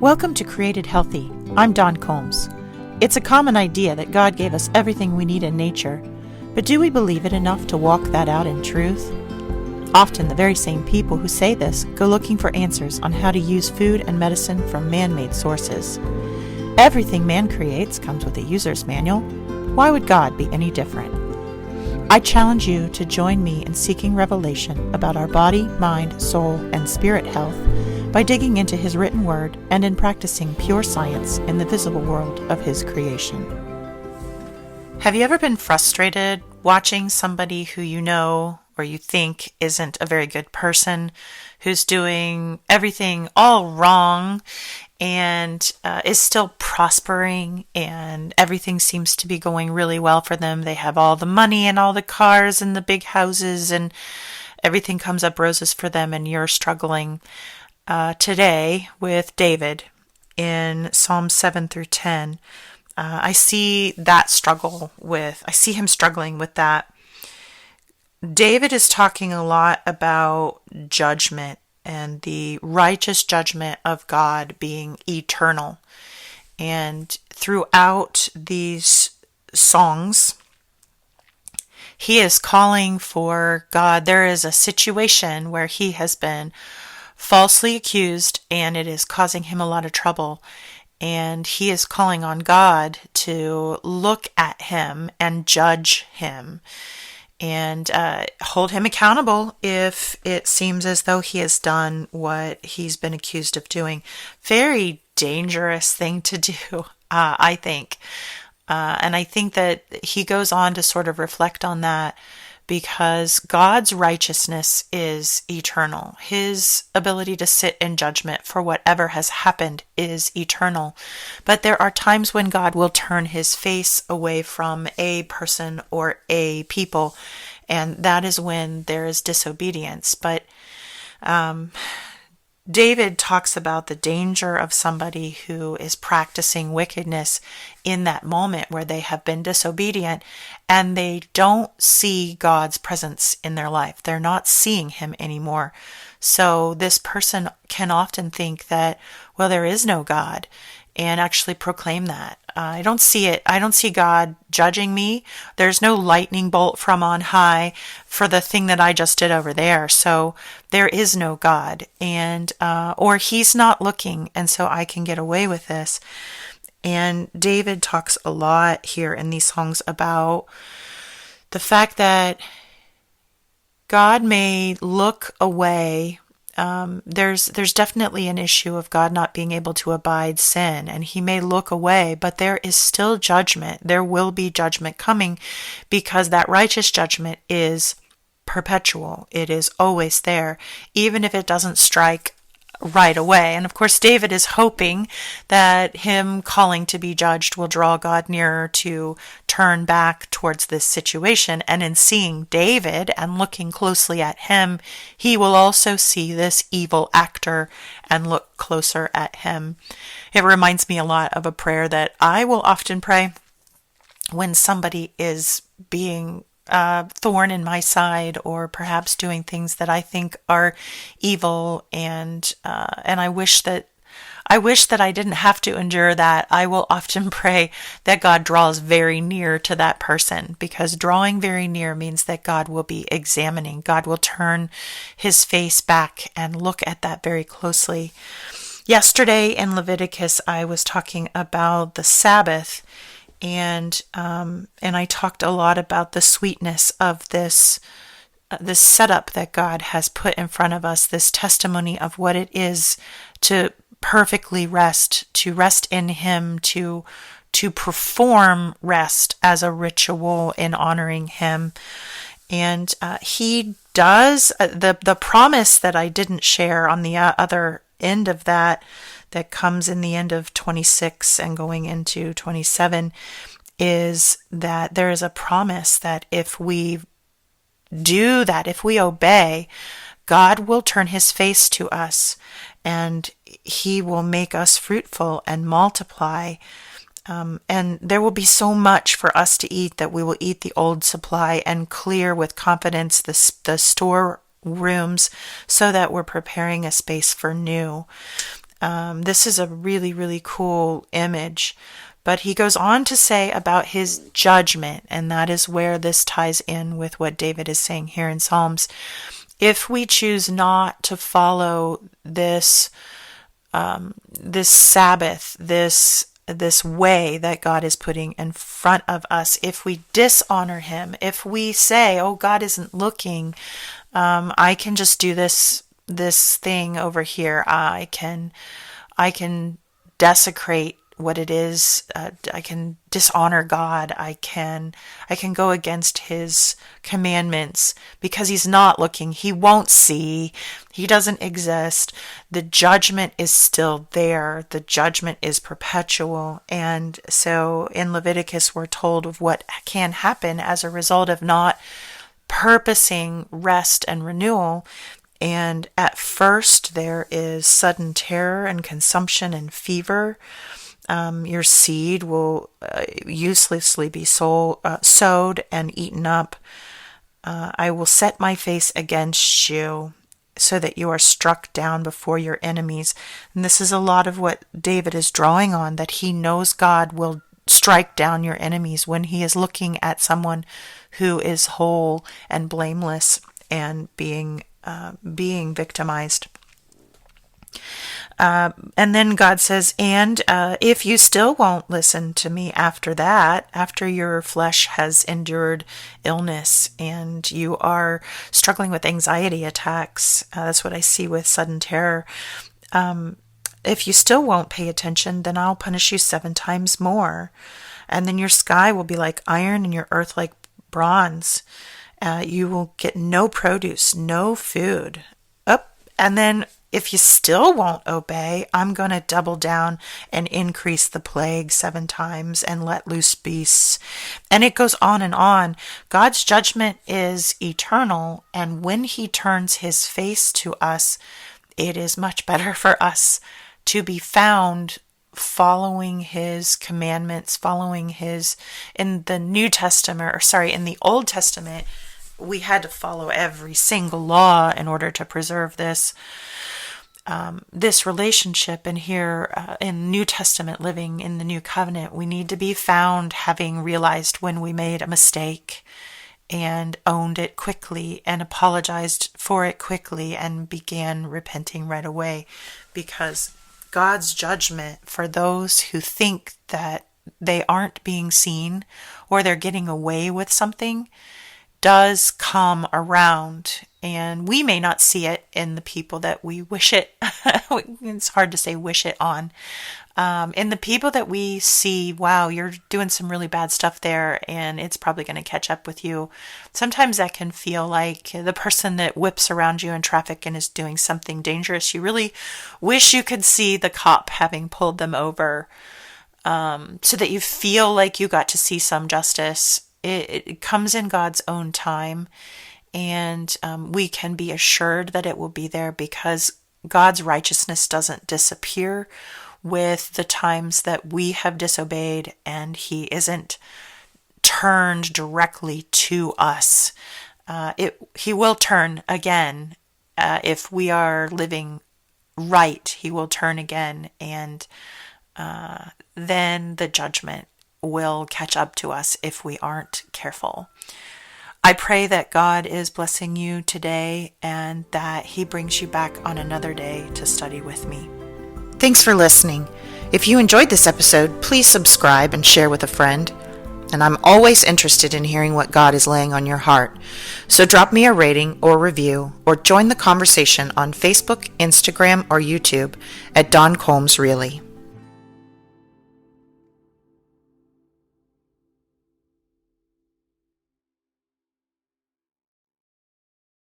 Welcome to Created Healthy. I'm Dawn Combs. It's a common idea that God gave us everything we need in nature, but do we believe it enough to walk that out in truth? Often the very same people who say this go looking for answers on how to use food and medicine from man-made sources. Everything man creates comes with a user's manual. Why would God be any different? I challenge you to join me in seeking revelation about our body, mind, soul, and spirit health by digging into His written word and in practicing pure science in the visible world of His creation. Have you ever been frustrated watching somebody who you know or you think isn't a very good person, who's doing everything all wrong and is still prospering and everything seems to be going really well for them? They have all the money and all the cars and the big houses and everything comes up roses for them, and you're struggling. Today with David in Psalms 7 through 10, I see him struggling with that. David is talking a lot about judgment and the righteous judgment of God being eternal. And throughout these songs, he is calling for God. There is a situation where he has been falsely accused and it is causing him a lot of trouble. And he is calling on God to look at him and judge him and hold him accountable if it seems as though he has done what he's been accused of doing. Very dangerous thing to do, I think. And I think that he goes on to sort of reflect on that because God's righteousness is eternal. His ability to sit in judgment for whatever has happened is eternal. But there are times when God will turn his face away from a person or a people, and that is when there is disobedience. But David talks about the danger of somebody who is practicing wickedness in that moment where they have been disobedient and they don't see God's presence in their life. They're not seeing him anymore. So this person can often think that, well, there is no God, and actually proclaim that. I don't see it. I don't see God judging me. There's no lightning bolt from on high for the thing that I just did over there. So there is no God, and or he's not looking, and so I can get away with this. And David talks a lot here in these songs about the fact that God may look away. There's definitely an issue of God not being able to abide sin, and he may look away, but there is still judgment. There will be judgment coming because that righteous judgment is perpetual. It is always there, even if it doesn't strike right away. And of course, David is hoping that him calling to be judged will draw God nearer to turn back towards this situation. And in seeing David and looking closely at him, he will also see this evil actor and look closer at him. It reminds me a lot of a prayer that I will often pray when somebody is being thorn in my side, or perhaps doing things that I think are evil, and I wish that I didn't have to endure that. I will often pray that God draws very near to that person, because drawing very near means that God will be examining. God will turn his face back and look at that very closely. Yesterday in Leviticus, I was talking about the Sabbath. And I talked a lot about the sweetness of this setup that God has put in front of us, this testimony of what it is to perfectly rest, to rest in Him, to perform rest as a ritual in honoring Him. And He does the promise that I didn't share on the other end of that comes in the end of 26 and going into 27, is that there is a promise that if we do that, if we obey, God will turn his face to us and he will make us fruitful and multiply. And there will be so much for us to eat that we will eat the old supply and clear with confidence the store rooms so that we're preparing a space for new. This is a really, really cool image. But he goes on to say about his judgment, and that is where this ties in with what David is saying here in Psalms. If we choose not to follow this Sabbath, this way that God is putting in front of us, if we dishonor him, if we say, oh, God isn't looking, I can just do this thing over here, I can desecrate what it is, I can dishonor God, I can go against his commandments because he's not looking, he won't see, he doesn't exist. The judgment is still there, the judgment is perpetual. And so in Leviticus we're told of what can happen as a result of not purposing rest and renewal. And at first there is sudden terror and consumption and fever. Your seed will uselessly be sowed and eaten up. I will set my face against you so that you are struck down before your enemies. And this is a lot of what David is drawing on, that he knows God will strike down your enemies when he is looking at someone who is whole and blameless and being victimized. And then God says, and if you still won't listen to me after that, after your flesh has endured illness and you are struggling with anxiety attacks, that's what I see with sudden terror. If you still won't pay attention, then I'll punish you 7 times more. And then your sky will be like iron and your earth like bronze. You will get no produce, no food. And then if you still won't obey, I'm going to double down and increase the plague 7 times and let loose beasts. And it goes on and on. God's judgment is eternal, and when he turns his face to us, it is much better for us to be found following his commandments, following his, in the Old Testament, we had to follow every single law in order to preserve this relationship. And here in New Testament living in the New Covenant, we need to be found having realized when we made a mistake and owned it quickly and apologized for it quickly and began repenting right away, because God's judgment for those who think that they aren't being seen or they're getting away with something does come around, and we may not see it in the people that we wish it, it's hard to say wish it on, in the people that we see, wow, you're doing some really bad stuff there and it's probably going to catch up with you. Sometimes that can feel like the person that whips around you in traffic and is doing something dangerous. You really wish you could see the cop having pulled them over, so that you feel like you got to see some justice. It comes in God's own time, and we can be assured that it will be there, because God's righteousness doesn't disappear with the times that we have disobeyed, and he isn't turned directly to us. He will turn again. If we are living right, he will turn again, and then the judgment will catch up to us if we aren't careful. I pray that God is blessing you today and that he brings you back on another day to study with me. Thanks for listening. If you enjoyed this episode, please subscribe and share with a friend. And I'm always interested in hearing what God is laying on your heart. So drop me a rating or review, or join the conversation on Facebook, Instagram, or YouTube at Dawn Combs Really.